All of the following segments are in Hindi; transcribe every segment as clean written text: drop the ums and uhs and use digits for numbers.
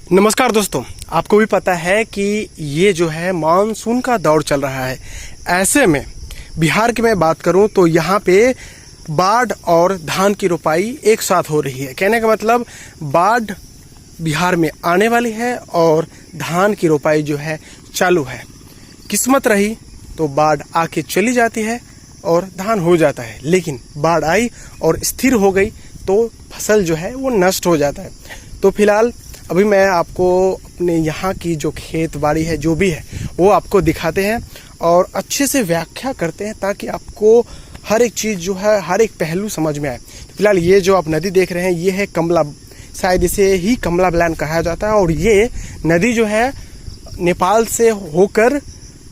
नमस्कार दोस्तों, आपको भी पता है कि ये जो है मानसून का दौर चल रहा है। ऐसे में बिहार की मैं बात करूं तो यहाँ पे बाढ़ और धान की रोपाई एक साथ हो रही है। कहने का मतलब बाढ़ बिहार में आने वाली है और धान की रोपाई जो है चालू है। किस्मत रही तो बाढ़ आके चली जाती है और धान हो जाता है, लेकिन बाढ़ आई और स्थिर हो गई तो फसल जो है वो नष्ट हो जाता है। तो फिलहाल अभी मैं आपको अपने यहाँ की जो खेत बाड़ी है जो भी है वो आपको दिखाते हैं और अच्छे से व्याख्या करते हैं ताकि आपको हर एक चीज़ जो है हर एक पहलू समझ में आए। फिलहाल ये जो आप नदी देख रहे हैं ये है कमला, शायद इसे ही कमला बलान कहा जाता है। और ये नदी जो है नेपाल से होकर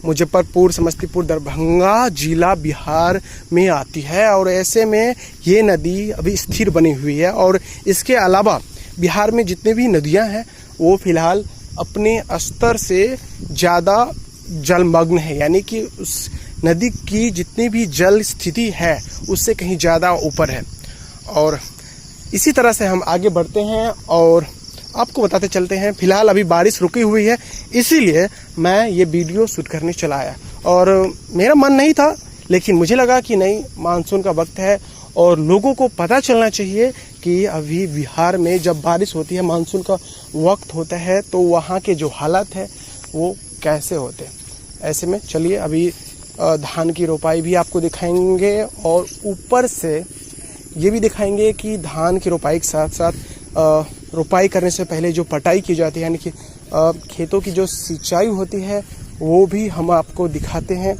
मुजफ्फरपुर, समस्तीपुर, दरभंगा जिला बिहार में आती है। और ऐसे में ये नदी अभी स्थिर बनी हुई है। और इसके अलावा बिहार में जितने भी नदियां हैं वो फिलहाल अपने स्तर से ज़्यादा जलमग्न है, यानी कि उस नदी की जितनी भी जल स्थिति है उससे कहीं ज़्यादा ऊपर है। और इसी तरह से हम आगे बढ़ते हैं और आपको बताते चलते हैं। फिलहाल अभी बारिश रुकी हुई है, इसीलिए मैं ये वीडियो शूट करने चला आया। और मेरा मन नहीं था, लेकिन मुझे लगा कि नहीं, मानसून का वक्त है और लोगों को पता चलना चाहिए कि अभी बिहार में जब बारिश होती है, मानसून का वक्त होता है, तो वहाँ के जो हालात है वो कैसे होते हैं। ऐसे में चलिए अभी धान की रोपाई भी आपको दिखाएंगे और ऊपर से ये भी दिखाएंगे कि धान की रोपाई के साथ साथ रोपाई करने से पहले जो पटाई की जाती है, यानी कि खेतों की जो सिंचाई होती है वो भी हम आपको दिखाते हैं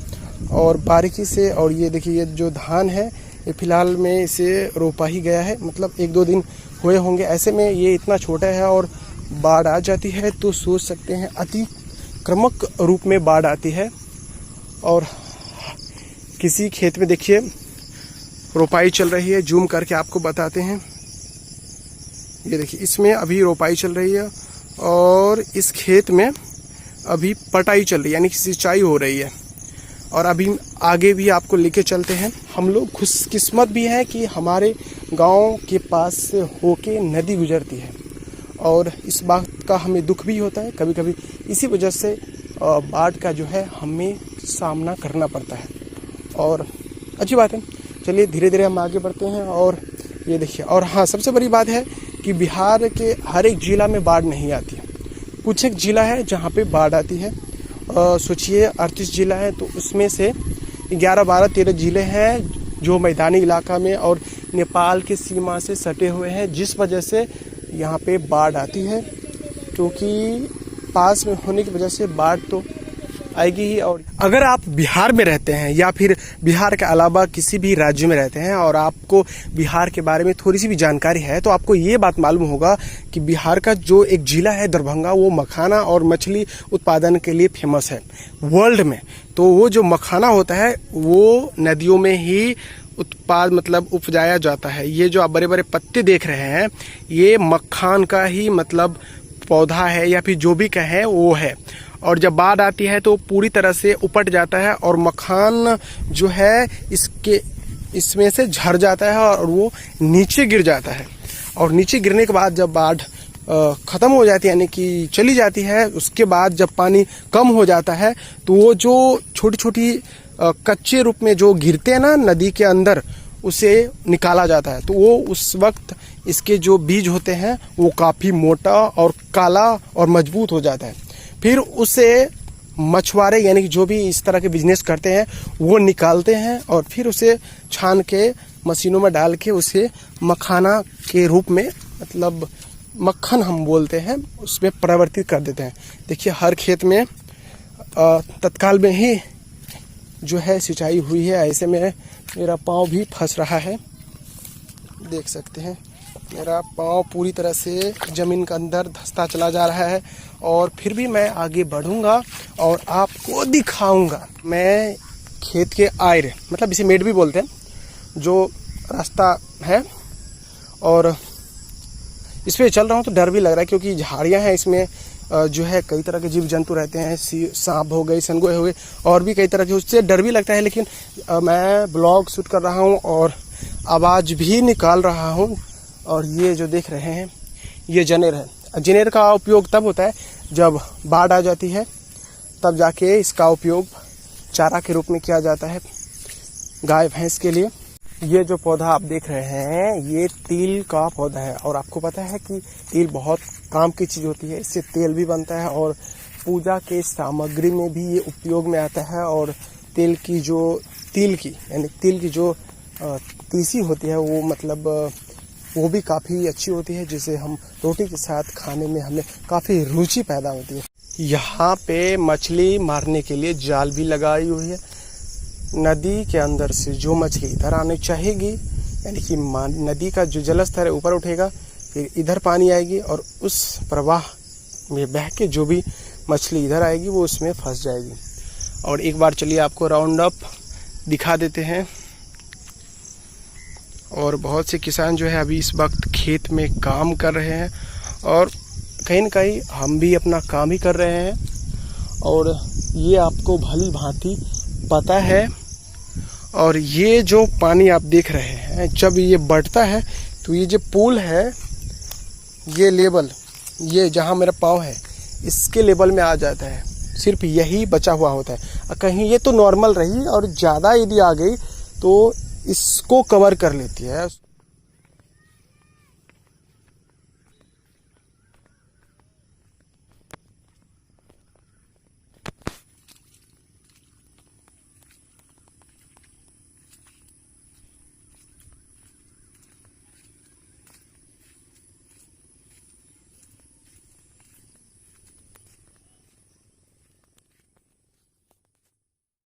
और बारीकी से। और ये देखिए, ये जो धान है ये फिलहाल में इसे रोपा ही गया है, मतलब 1-2 दिन हुए होंगे। ऐसे में ये इतना छोटा है और बाढ़ आ जाती है तो सोच सकते हैं अतिक्रमक रूप में बाढ़ आती है। और किसी खेत में देखिए रोपाई चल रही है, जूम करके आपको बताते हैं। ये देखिए, इसमें अभी रोपाई चल रही है और इस खेत में अभी पटाई चल रही है, यानी कि सिंचाई हो रही है। और अभी आगे भी आपको लेके चलते हैं। हम लोग खुशकिस्मत भी हैं कि हमारे गांव के पास से होके नदी गुजरती है और इस बात का हमें दुख भी होता है कभी कभी। इसी वजह से बाढ़ का जो है हमें सामना करना पड़ता है और अच्छी बात है। चलिए धीरे धीरे हम आगे बढ़ते हैं। और ये देखिए, और हाँ, सबसे बड़ी बात है कि बिहार के हर एक जिला में बाढ़ नहीं आती है। कुछ एक जिला है जहाँ पे बाढ़ आती है। सोचिए 38 जिला है तो उसमें से 11, 12, 13 जिले हैं जो मैदानी इलाका में और नेपाल की सीमा से सटे हुए हैं, जिस वजह से यहाँ पे बाढ़ आती है। क्योंकि पास में होने की वजह से बाढ़ तो आएगी ही। और अगर आप बिहार में रहते हैं या फिर बिहार के अलावा किसी भी राज्य में रहते हैं और आपको बिहार के बारे में थोड़ी सी भी जानकारी है तो आपको ये बात मालूम होगा कि बिहार का जो एक जिला है दरभंगा, वो मखाना और मछली उत्पादन के लिए फेमस है वर्ल्ड में। तो वो जो मखाना होता है वो नदियों में ही उत्पाद मतलब उपजाया जाता है। ये जो आप बड़े बड़े पत्ते देख रहे हैं ये मखान का ही मतलब पौधा है या फिर जो भी कहें वो है। और जब बाढ़ आती है तो पूरी तरह से उपट जाता है और मखान जो है इसमें से झड़ जाता है और वो नीचे गिर जाता है। और नीचे गिरने के बाद जब बाढ़ ख़त्म हो जाती है, यानी कि चली जाती है, उसके बाद जब पानी कम हो जाता है तो वो जो छोटी छोटी कच्चे रूप में जो गिरते हैं ना नदी के अंदर, उसे निकाला जाता है। तो वो उस वक्त इसके जो बीज होते हैं वो काफ़ी मोटा और काला और मजबूत हो जाता है। फिर उसे मछुआरे, यानी कि जो भी इस तरह के बिजनेस करते हैं, वो निकालते हैं और फिर उसे छान के मशीनों में डाल के उसे मखाना के रूप में, मतलब मक्खन हम बोलते हैं, उसमें परिवर्तित कर देते हैं। देखिए हर खेत में तत्काल में ही जो है सिंचाई हुई है। ऐसे में मेरा पाँव भी फंस रहा है, देख सकते हैं मेरा पाँव पूरी तरह से ज़मीन के अंदर धंसता चला जा रहा है। और फिर भी मैं आगे बढ़ूंगा और आपको दिखाऊंगा। मैं खेत के आयर, मतलब इसे मेड भी बोलते हैं, जो रास्ता है और इस पर चल रहा हूँ तो डर भी लग रहा है क्योंकि झाड़ियाँ हैं, इसमें जो है कई तरह के जीव जंतु रहते हैं, सांप हो गए, सनगोए हो गए और भी कई तरह के, उससे डर भी लगता है। लेकिन मैं ब्लॉग शूट कर रहा हूँ और आवाज़ भी निकाल रहा हूँ। और ये जो देख रहे हैं ये जनेर है। जीनेर का उपयोग तब होता है जब बाढ़ आ जाती है, तब जाके इसका उपयोग चारा के रूप में किया जाता है गाय भैंस के लिए। ये जो पौधा आप देख रहे हैं ये तिल का पौधा है, और आपको पता है कि तिल बहुत काम की चीज़ होती है, इससे तेल भी बनता है और पूजा के सामग्री में भी ये उपयोग में आता है। और तिल की जो तीसी होती है वो मतलब वो भी काफ़ी अच्छी होती है, जिसे हम रोटी के साथ खाने में हमें काफ़ी रुचि पैदा होती है। यहाँ पे मछली मारने के लिए जाल भी लगाई हुई है। नदी के अंदर से जो मछली इधर आने चाहेगी, यानी कि नदी का जो जलस्तर है ऊपर उठेगा, फिर इधर पानी आएगी और उस प्रवाह में बह के जो भी मछली इधर आएगी वो उसमें फंस जाएगी। और एक बार चलिए आपको राउंड अप दिखा देते हैं। और बहुत से किसान जो है अभी इस वक्त खेत में काम कर रहे हैं, और कहीं न कहीं हम भी अपना काम ही कर रहे हैं, और ये आपको भली भांति पता है। और ये जो पानी आप देख रहे हैं जब ये बढ़ता है तो ये जो पुल है, ये लेवल, ये जहाँ मेरा पाँव है इसके लेवल में आ जाता है, सिर्फ यही बचा हुआ होता है। कहीं ये तो नॉर्मल रही और ज़्यादा यदि आ गई तो इसको कवर कर लेती है।